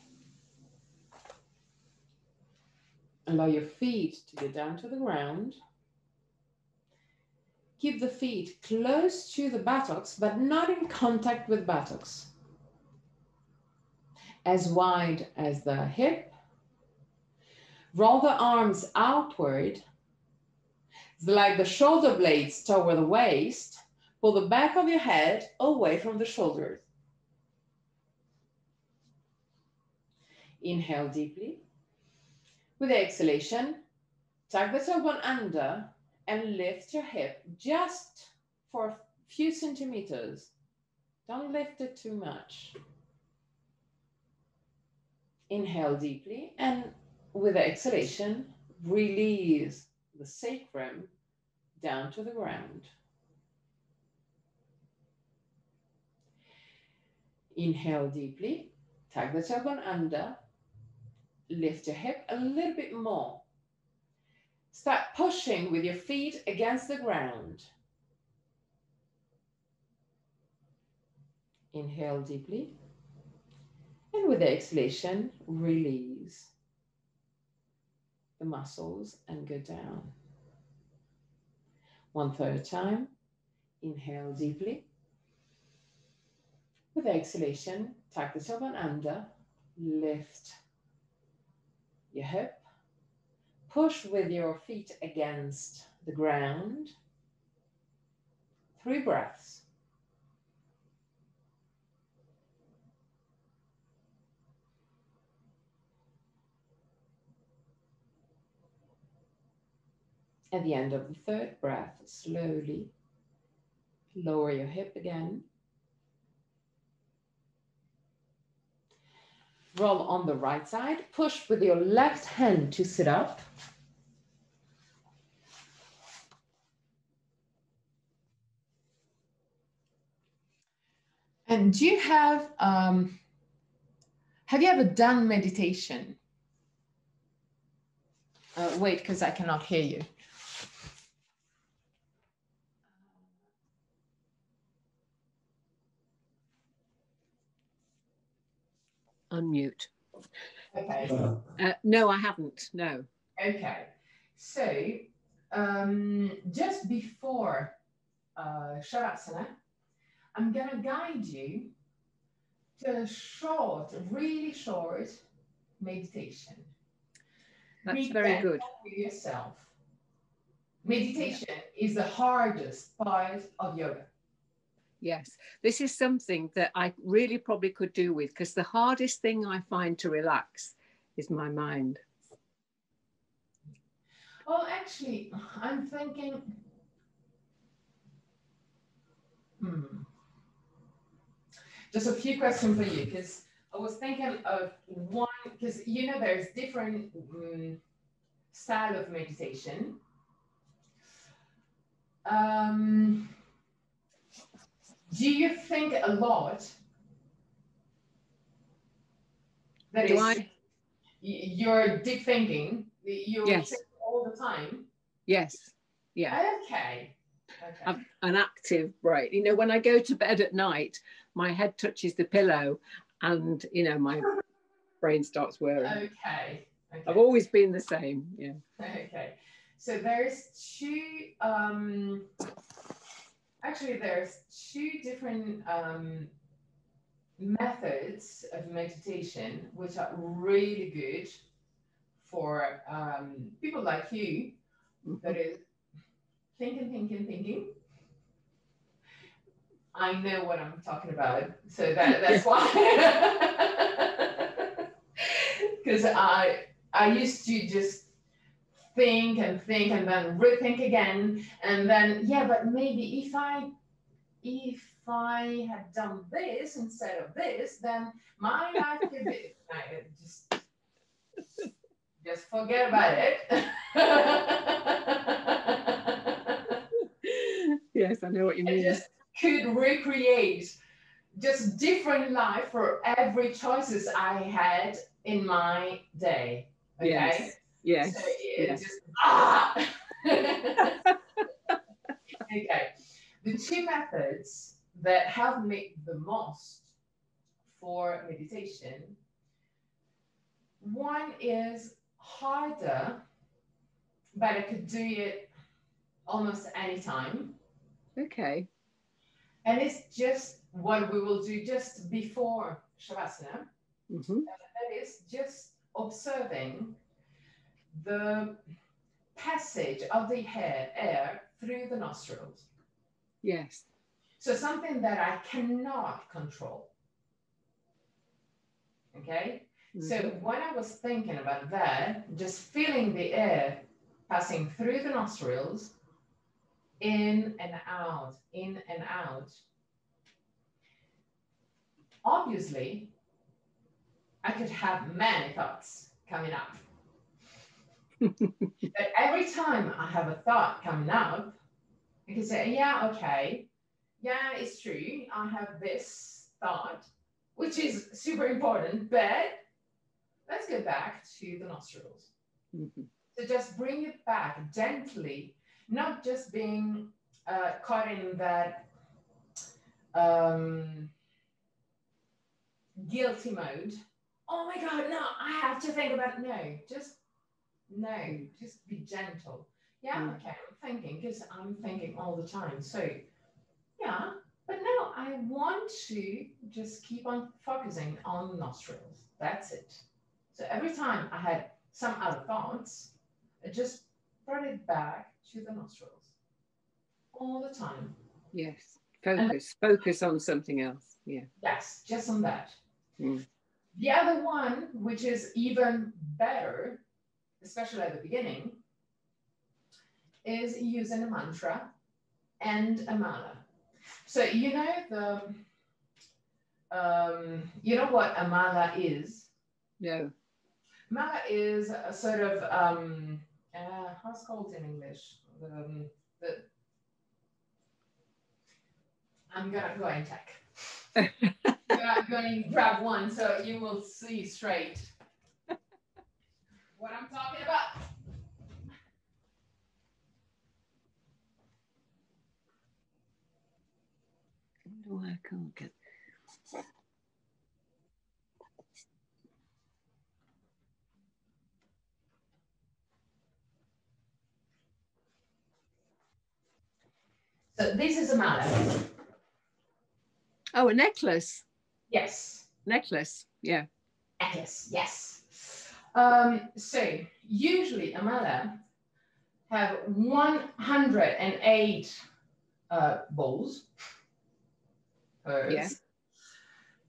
Allow your feet to go down to the ground. Keep the feet close to the buttocks, but not in contact with buttocks. As wide as the hip. Roll the arms outward. Slide the shoulder blades toward the waist. Pull the back of your head away from the shoulders. Inhale deeply. With the exhalation, tuck the tailbone under and lift your hip just for a few centimeters. Don't lift it too much. Inhale deeply, and with the exhalation, release the sacrum down to the ground. Inhale deeply, tuck the tailbone under, lift your hip a little bit more. Start pushing with your feet against the ground. Inhale deeply. And with the exhalation, release the muscles and go down. One third time. Inhale deeply. With the exhalation, tuck the tailbone under, lift your hip. Push with your feet against the ground. 3 breaths. At the end of the 3rd breath, slowly lower your hip again. Roll on the right side. Push with your left hand to sit up. And do you have you ever done meditation? Wait, because I cannot hear you. Unmute. Okay. No, I haven't. No. Okay. So just before Shavasana, I'm going to guide you to a short, really short meditation. That's very good. With yourself. Meditation is the hardest part of yoga. Yes, this is something that I really probably could do with, because the hardest thing I find to relax is my mind. Well, actually, I'm thinking, just a few questions for you, because I was thinking of one, because you know there's different style of meditation. Do you think a lot? That Do is, I? You're deep thinking. You're Yes. thinking all the time. Yes. Yeah. Okay. I've an active brain. You know, when I go to bed at night, my head touches the pillow, and you know my brain starts whirring. Okay. I've always been the same. Yeah. Okay. So there's two. Actually, there's two different methods of meditation which are really good for people like you that is thinking. I know what I'm talking about, so that's why. Because I used to just think and then rethink again, and then but maybe if I had done this instead of this, then my life could be. Just forget about it. Yes, I know what you mean. I just could recreate just different life for every choices I had in my day. Okay. Yes. So yes. Just Okay. The two methods that help me the most for meditation. One is harder, but I could do it almost any time. Okay. And it's just what we will do just before Shavasana. That is just observing the passage of the air through the nostrils. Yes. So something that I cannot control. Okay? So when I was thinking about that, just feeling the air passing through the nostrils, in and out, obviously, I could have many thoughts coming up. But every time I have a thought coming up, I can say, okay, it's true. I have this thought, which is super important, but let's go back to the nostrils. So just bring it back gently, not just being caught in that guilty mode. Oh my God, no, I have to think about it. Just be gentle. Okay, I'm thinking, because I'm thinking all the time. So, but no, I want to just keep on focusing on the nostrils. That's it. So every time I had some other thoughts, I just brought it back to the nostrils all the time. Yes. Focus on something else. Yeah. Yes, just on that. The other one, which is even better, especially at the beginning, is using a mantra and a mala. So you know you know what a mala is? No. Mala is a sort of how's it called in English? I'm gonna go and check. I'm going to grab one so you will see straight what I'm talking about. I wonder why I can't get. So this is a mala. Oh, a necklace. Yes. Necklace. Yeah. Necklace. Yes. So usually a mala have 108 balls, Yeah.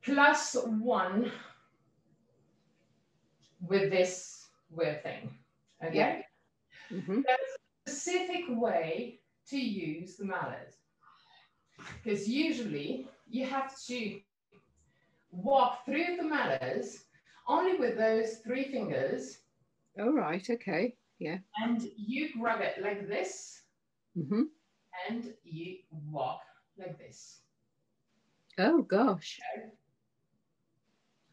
plus one with this weird thing. Okay. Yeah. Mm-hmm. There's a specific way to use the mallet, because usually you have to walk through the mallet only with those 3 fingers. All right. Okay. Yeah. And you grab it like this, Mm-hmm. and you walk like this. Oh gosh. Okay?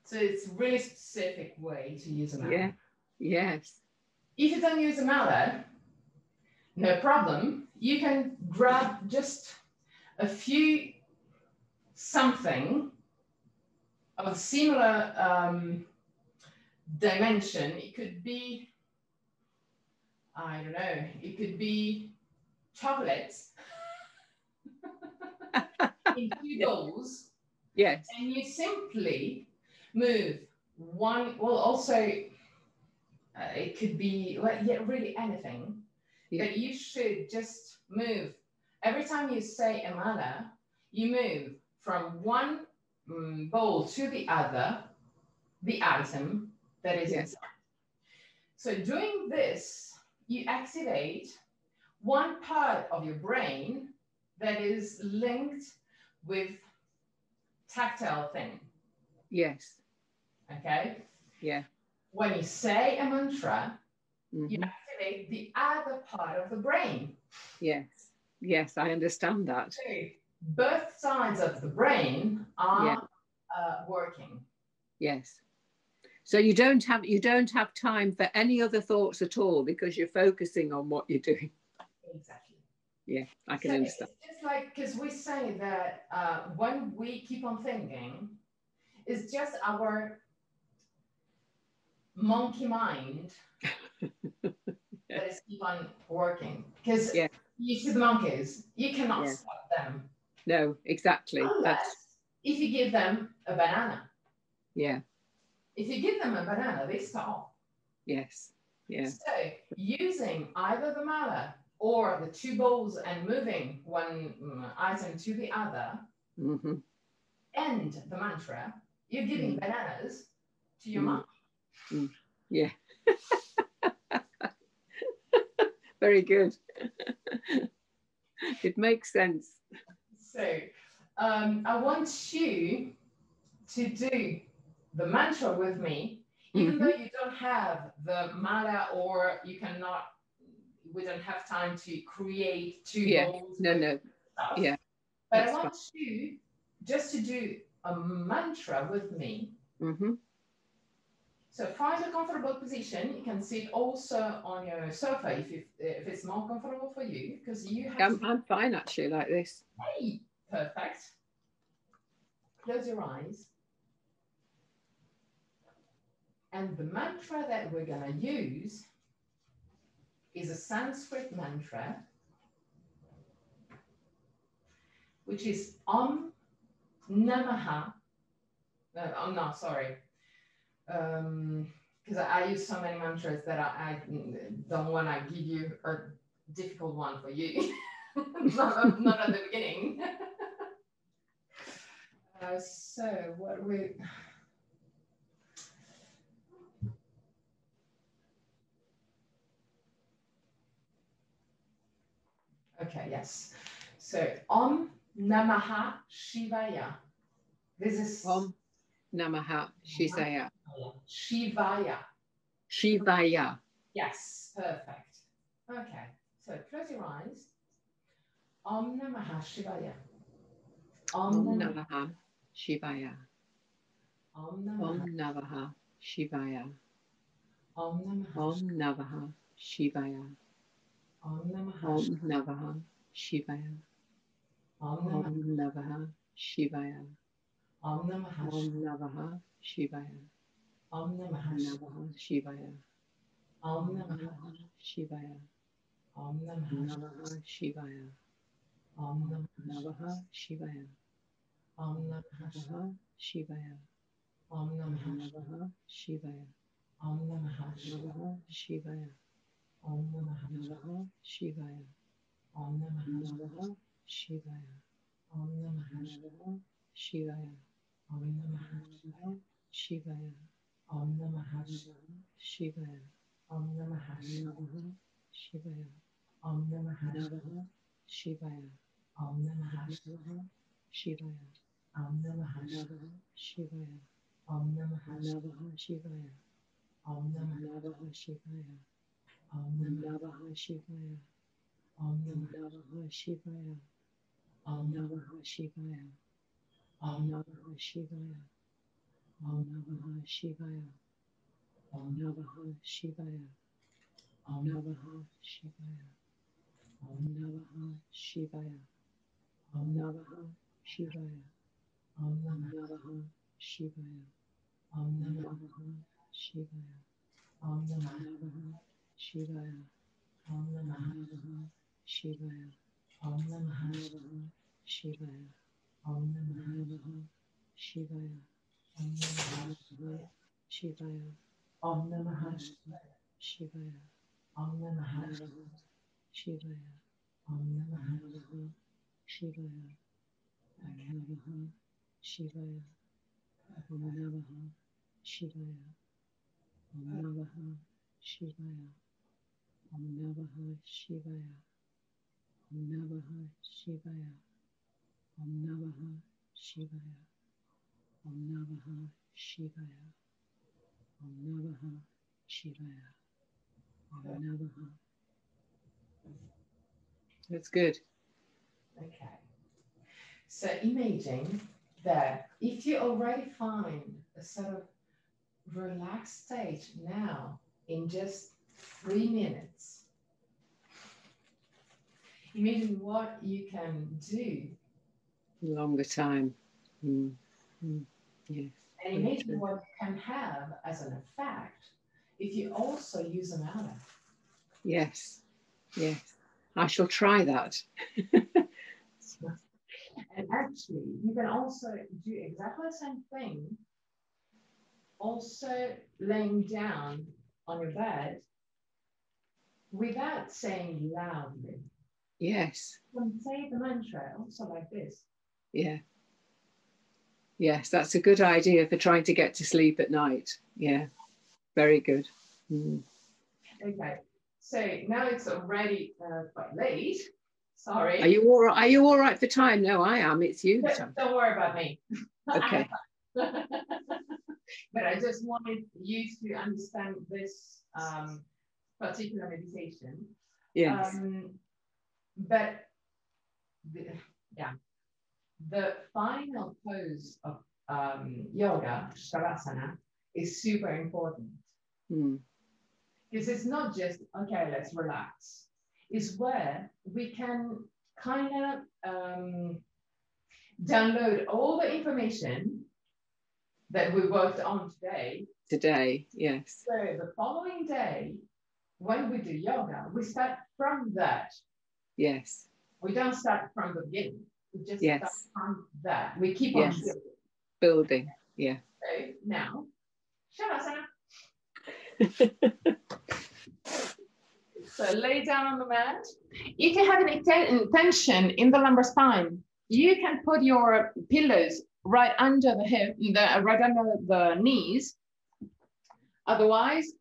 So it's a really specific way to use a mallet. Yeah. Yes. If you don't use a mallet, no problem. You can grab just a few something of similar dimension. It could be, I don't know, it could be chocolates in 2 balls. Yes. And you simply move one, well, also, it could be, well, yeah, really anything. Yeah. But you should just move. Every time you say a mala, you move from one bowl to the other, the item that is inside. So doing this, you activate one part of your brain that is linked with tactile thing. Yes. Okay? Yeah. When you say a mantra, Mm-hmm. you activate the other part of the brain. Yes. Yes, I understand that. So both sides of the brain are working. Yes. So you don't have time for any other thoughts at all because you're focusing on what you're doing. Exactly. Yeah, I can understand. It's just like, because we say that when we keep on thinking, it's just our monkey mind that is keep on working. Because you see the monkeys, you cannot stop them. No, exactly. Unless if you give them a banana. Yeah. If you give them a banana, they stop. Yes. Yeah. So using either the mala or the 2 bowls and moving one item to the other, mm-hmm. and the mantra, you're giving bananas to your mom. Yeah. Very good. It makes sense. So I want you to do the mantra with me, even though you don't have the mala, or we don't have time to create 2 bowls. No. Stuff. Yeah. But I want you just to do a mantra with me. Mm-hmm. So find a comfortable position. You can sit also on your sofa if it's more comfortable for you, because you have. I'm fine actually like this. Hey, perfect. Close your eyes. And the mantra that we're going to use is a Sanskrit mantra, which is Om Namaha. I'm not sorry. Because I use so many mantras that I don't want to give you a difficult one for you. not at the beginning. So what we... Okay, yes. So Om Namaha Shivaya. This is Om Namaha Shivaya. Shivaya. Shivaya. Yes, perfect. Okay, so close your eyes. Om Namaha Shivaya. Om Namaha Shivaya. Om Namaha Shivaya. Om Namaha Shivaya. Om Om Namaha Shivaya. Om Namaha Shivaya. Om Namaha Shivaya. Om Namaha Shivaya. Om Namaha Shivaya. Om Namaha Shivaya. Om Namaha Shivaya. Om Namaha Shivaya. Om Namaha Shivaya. Om Namah Namaha Shivaya. Om Namah Namaha Shivaya. Om Namah Namaha Shivaya. Om Namah Namaha Shivaya. Om Namah Namaha Shivaya. Om Namah Shivaya. Om Namah Namaha Shivaya. Om Namah Namaha Shivaya. Om Namah Namaha Shivaya. Om Namah Namaha Shivaya. Om Namah Namaha Shivaya. Om Namah Namaha Shivaya. Om Namah Namaha Shivaya. Om Namah Namaha Shivaya. Om Namaha Shivaya. Om Namaha Shivaya. Om Namaha Shivaya. Om Namaha Shivaya. Om Namaha Shivaya. Om Namaha Shivaya. Om Namaha Shivaya. Om Namah Namaha Shivaya. Om Namah Namaha Shivaya. Om Namah Namaha Shivaya. Om Namah Namaha Shivaya. Om Namah Namaha Shivaya. Om Namah Namaha Shivaya. Om Namah Namaha Shivaya. Om Namah Shivaya. Om Namah Namaha Shivaya. Om Namah Namaha Shivaya. Namaha Shivaya. Om Namaha Shivaya. Om Namaha Shivaya. Om Namaha Shivaya. Om Namaha Shivaya. Om Namaha Shivaya. Om Namaha Shivaya. Om Namaha Shivaya. Om Namaha. That's good. Okay. So imagine that if you already find a sort of relaxed state now in just 3 minutes, imagine what you can do. Longer time. Yes. And imagine what you can have as an effect if you also use an hour. Yes. Yes. I shall try that. And actually, you can also do exactly the same thing, also laying down on your bed without saying loudly. Yes. You can say the mantra also like this. Yeah. Yes, that's a good idea for trying to get to sleep at night. Yeah. Very good. Okay. So now it's already quite late. Sorry. Are you all right for time? No, I am. It's you. Don't worry about me. Okay. But I just wanted you to understand this particular meditation. Yes. But the final pose of yoga, shavasana, is super important. Because it's not just, okay, let's relax. It's where we can kind of download all the information that we worked on today. Yes. So the following day, when we do yoga, we start from that. Yes. We don't start from the beginning. We just start from that. We keep on building. Yeah. So now, shavasana. So lay down on the mat. If you have any tension in the lumbar spine, you can put your pillows right under the hip, right under the knees. Otherwise,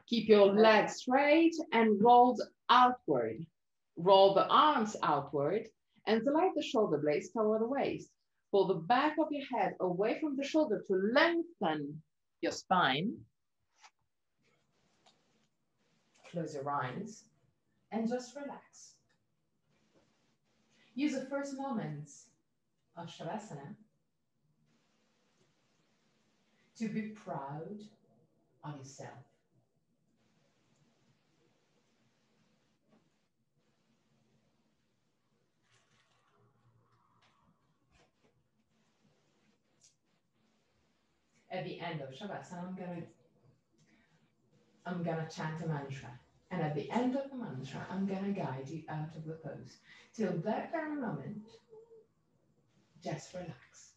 keep your legs straight and rolled outward. Roll the arms outward and select the shoulder blades toward the waist. Pull the back of your head away from the shoulder to lengthen your spine. Close your eyes and just relax. Use the first moments of Shavasana to be proud of yourself. At the end of Shavasana, I'm gonna chant a mantra. And at the end of the mantra, I'm gonna guide you out of the pose. Till that very moment, just relax.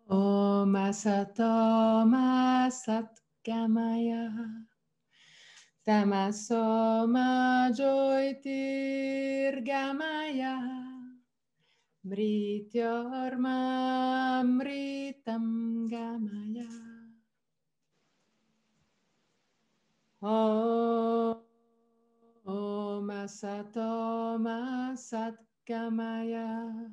Om asato ma sat gamaya. Tamaso ma jyotir gamaya. Mrityorma mritam gamaya. Om asato ma sat gamaya.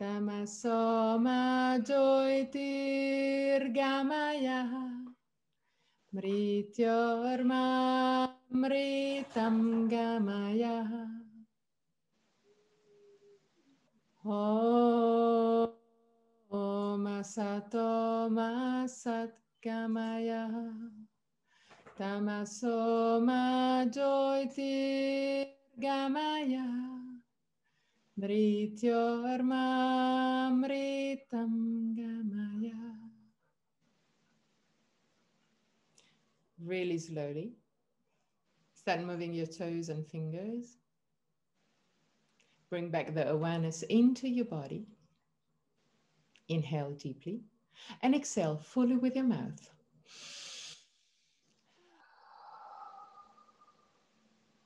Tamaso ma jyotir gamaya. Mrityorma mritam gamaya. Om asato ma sat gamaya. Tamaso ma jyotir gamaya. Mrityorma mritam gamaya. Really slowly. Start moving your toes and fingers. Bring back the awareness into your body. Inhale deeply and exhale fully with your mouth.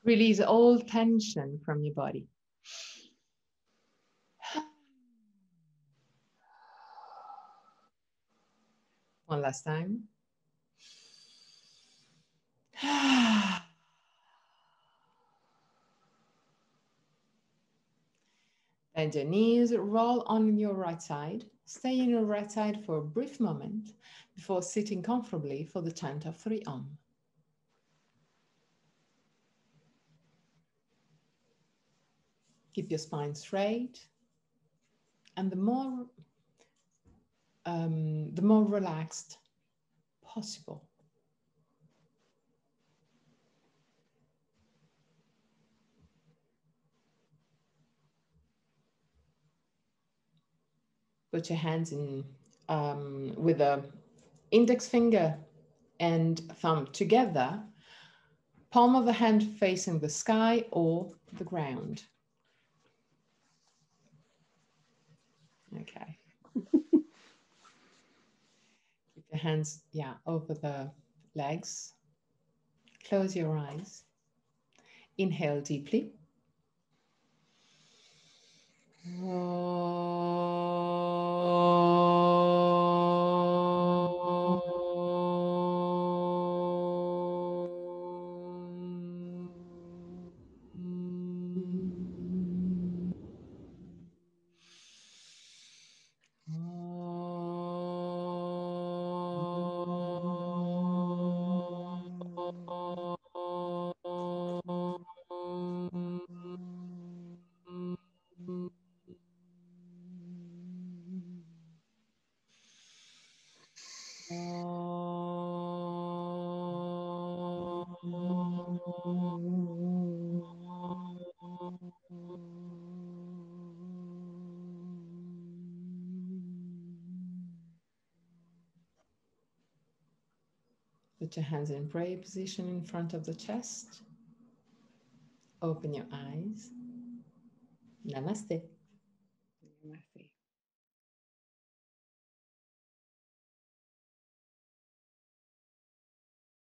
Release all tension from your body. One last time. Bend your knees, roll on your right side. Stay in your right side for a brief moment before sitting comfortably for the chant of 3 Om. Keep your spine straight, and the more relaxed possible. Put your hands in with the index finger and thumb together, palm of the hand facing the sky or the ground. Okay. Keep your hands, over the legs. Close your eyes. Inhale deeply. Put your hands in prayer position in front of the chest. Open your eyes. Namaste.